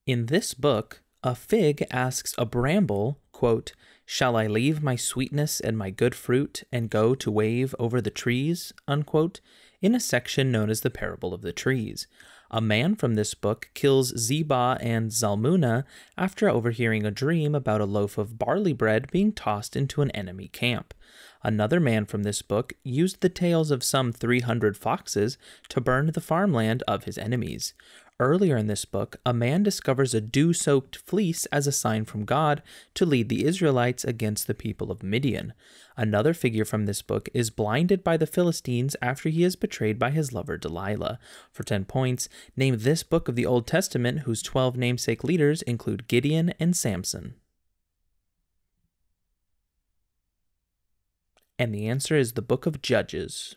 In this book, a fig asks a bramble, quote, "Shall I leave my sweetness and my good fruit and go to wave over the trees?" unquote, in a section known as the Parable of the Trees. A man from this book kills Zebah and Zalmunna after overhearing a dream about a loaf of barley bread being tossed into an enemy camp. Another man from this book used the tails of some 300 foxes to burn the farmland of his enemies. Earlier in this book, a man discovers a dew-soaked fleece as a sign from God to lead the Israelites against the people of Midian. Another figure from this book is blinded by the Philistines after he is betrayed by his lover Delilah. For 10 points, name this book of the Old Testament whose 12 namesake leaders include Gideon and Samson. And the answer is the book of Judges.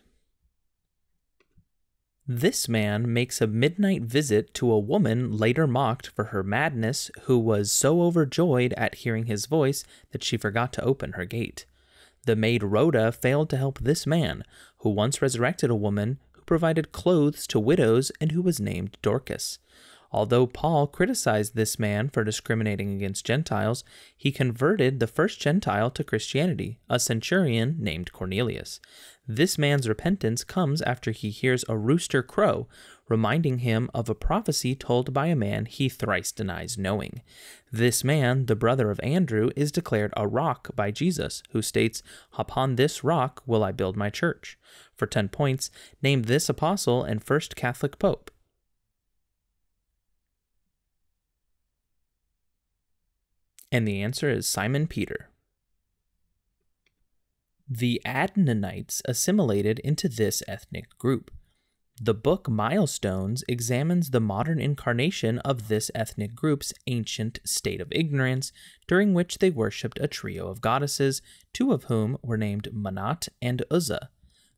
This man makes a midnight visit to a woman later mocked for her madness, who was so overjoyed at hearing his voice that she forgot to open her gate. The maid Rhoda failed to help this man, who once resurrected a woman who provided clothes to widows and who was named Dorcas. Although Paul criticized this man for discriminating against Gentiles, he converted the first Gentile to Christianity, a centurion named Cornelius. This man's repentance comes after he hears a rooster crow, reminding him of a prophecy told by a man he thrice denies knowing. This man, the brother of Andrew, is declared a rock by Jesus, who states, "Upon this rock will I build my church." For 10 points, name this apostle and first Catholic pope. And the answer is Simon Peter. The Adnanites assimilated into this ethnic group. The book Milestones examines the modern incarnation of this ethnic group's ancient state of ignorance, during which they worshipped a trio of goddesses, 2 of whom were named Manat and Uzzah.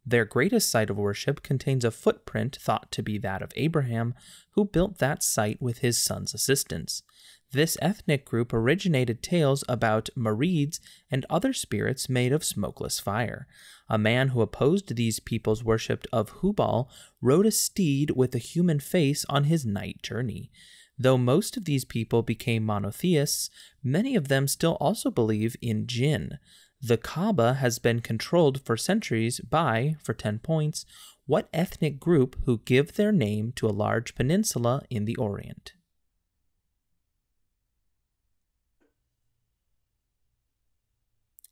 Their greatest site of worship contains a footprint thought to be that of Abraham, who built that site with his son's assistance. This ethnic group originated tales about Marids and other spirits made of smokeless fire. A man who opposed these people's worship of Hubal rode a steed with a human face on his night journey. Though most of these people became monotheists, many of them still also believe in jinn. The Kaaba has been controlled for centuries by, for 10 points, what ethnic group who give their name to a large peninsula in the Orient?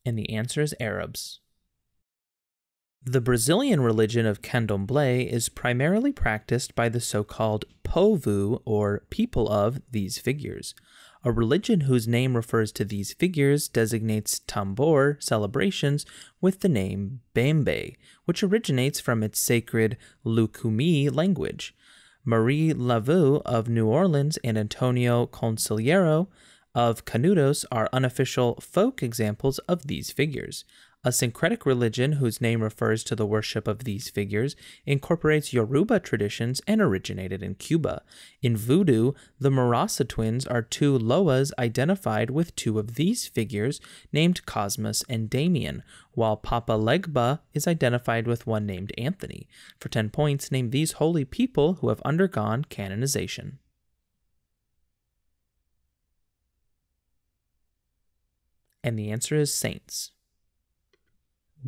And the answer is Arabs. The Brazilian religion of Candomblé is primarily practiced by the so-called povo, or people of, these figures. A religion whose name refers to these figures designates tambor celebrations with the name Bembe, which originates from its sacred Lucumí language. Marie Laveau of New Orleans and Antonio Consigliero of Canudos are unofficial folk examples of these figures. A syncretic religion whose name refers to the worship of these figures incorporates Yoruba traditions and originated in Cuba. In Voodoo, the Marasa twins are 2 Loas identified with 2 of these figures named Cosmos and Damien, while Papa Legba is identified with one named Anthony. For 10 points, name these holy people who have undergone canonization. And the answer is saints.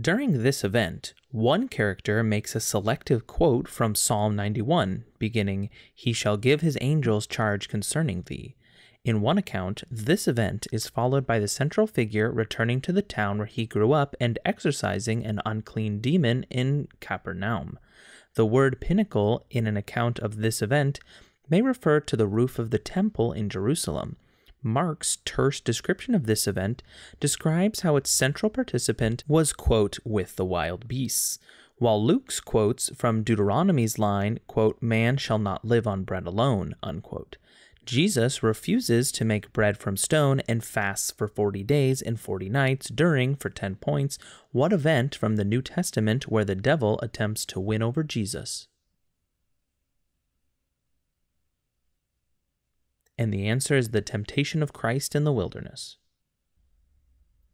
During this event, one character makes a selective quote from Psalm 91, beginning, "He shall give his angels charge concerning thee." In one account, this event is followed by the central figure returning to the town where he grew up and exorcising an unclean demon in Capernaum. The word pinnacle in an account of this event may refer to the roof of the temple in Jerusalem. Mark's terse description of this event describes how its central participant was, quote, with the wild beasts, while Luke's quotes from Deuteronomy's line, quote, "Man shall not live on bread alone," unquote. Jesus refuses to make bread from stone and fasts for 40 days and 40 nights during, for 10 points, what event from the New Testament where the devil attempts to win over Jesus? And the answer is the temptation of Christ in the wilderness.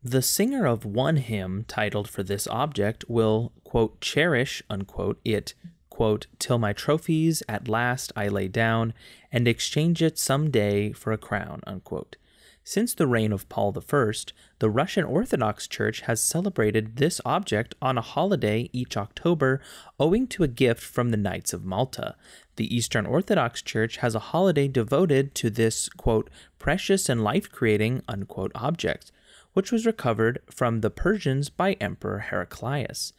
The singer of one hymn titled for this object will, quote, cherish, unquote, it, quote, "till my trophies at last I lay down and exchange it some day for a crown," unquote. Since the reign of Paul I, the Russian Orthodox Church has celebrated this object on a holiday each October, owing to a gift from the Knights of Malta. The Eastern Orthodox Church has a holiday devoted to this, quote, "precious and life-creating," unquote, object, which was recovered from the Persians by Emperor Heraclius.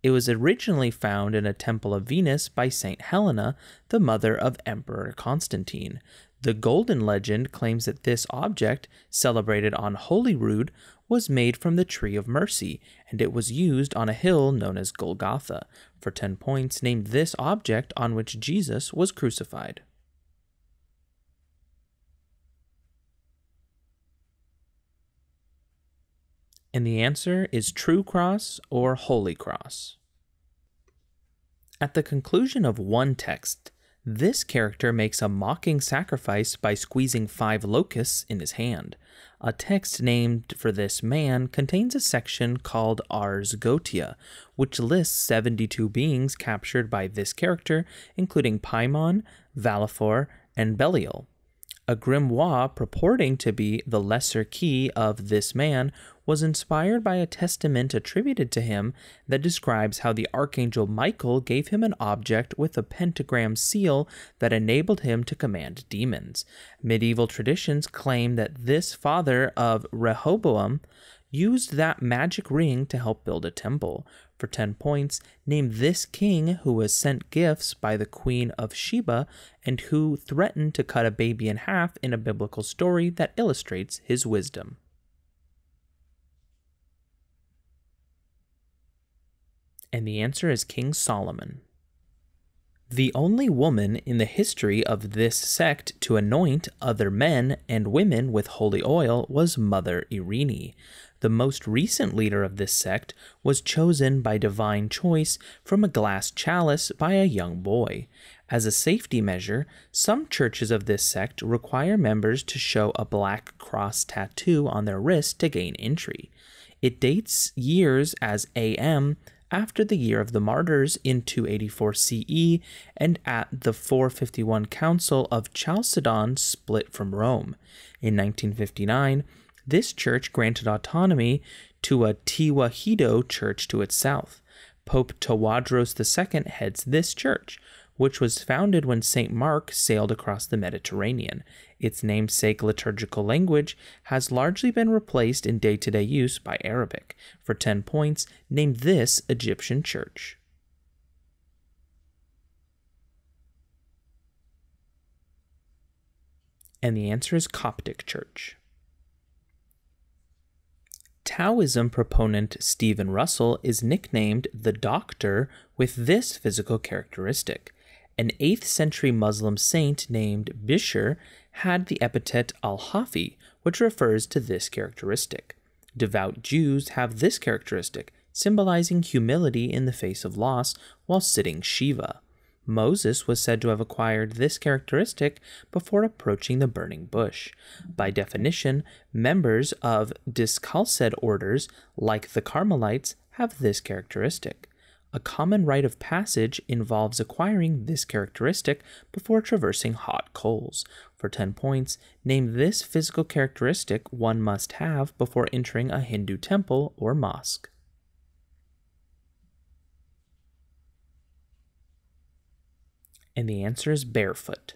It was originally found in a temple of Venus by Saint Helena, the mother of Emperor Constantine. The Golden Legend claims that this object, celebrated on Holyrood, was made from the Tree of Mercy, and it was used on a hill known as Golgotha. For 10 points, name this object on which Jesus was crucified. And the answer is True Cross or Holy Cross. At the conclusion of one text, this character makes a mocking sacrifice by squeezing 5 locusts in his hand. A text named for this man contains a section called Ars Goetia, which lists 72 beings captured by this character, including Paimon, Valifor, and Belial. A grimoire purporting to be the lesser key of this man was inspired by a testament attributed to him that describes how the archangel Michael gave him an object with a pentagram seal that enabled him to command demons. Medieval traditions claim that this father of Rehoboam used that magic ring to help build a temple. For 10 points, name this king who was sent gifts by the Queen of Sheba and who threatened to cut a baby in half in a biblical story that illustrates his wisdom. And the answer is King Solomon. The only woman in the history of this sect to anoint other men and women with holy oil was Mother Irene. The most recent leader of this sect was chosen by divine choice from a glass chalice by a young boy. As a safety measure, some churches of this sect require members to show a black cross tattoo on their wrist to gain entry. It dates years as AM after the year of the martyrs in 284 CE and at the 451 Council of Chalcedon split from Rome. In 1959, this church granted autonomy to a Tewahedo church to its south. Pope Tawadros II heads this church, which was founded when St. Mark sailed across the Mediterranean. Its namesake liturgical language has largely been replaced in day-to-day use by Arabic. For 10 points, name this Egyptian church. And the answer is Coptic Church. Taoism proponent Stephen Russell is nicknamed the Doctor with this physical characteristic. An 8th century Muslim saint named Bishr had the epithet al-Hafi, which refers to this characteristic. Devout Jews have this characteristic, symbolizing humility in the face of loss while sitting Shiva. Moses was said to have acquired this characteristic before approaching the burning bush. By definition, members of discalced orders, like the Carmelites, have this characteristic. A common rite of passage involves acquiring this characteristic before traversing hot coals. For 10 points, name this physical characteristic one must have before entering a Hindu temple or mosque. And the answer is barefoot.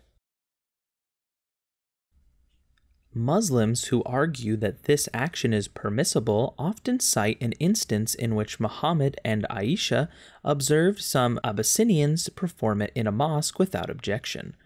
Muslims who argue that this action is permissible often cite an instance in which Muhammad and Aisha observed some Abyssinians perform it in a mosque without objection.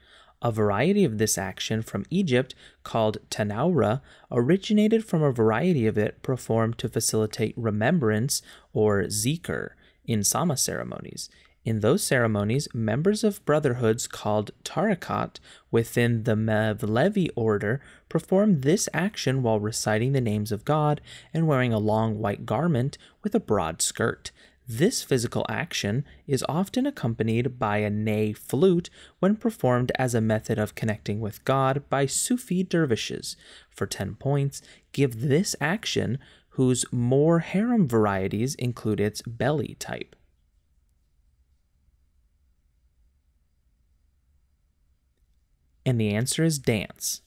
A variety of this action from Egypt, called tanawra, originated from a variety of it performed to facilitate remembrance, or zikr, in Sama ceremonies. In those ceremonies, members of brotherhoods called tariqat within the Mevlevi order perform this action while reciting the names of God and wearing a long white garment with a broad skirt. This physical action is often accompanied by a ney flute when performed as a method of connecting with God by Sufi dervishes. For 10 points, give this action, whose more harem varieties include its belly type. And the answer is dance.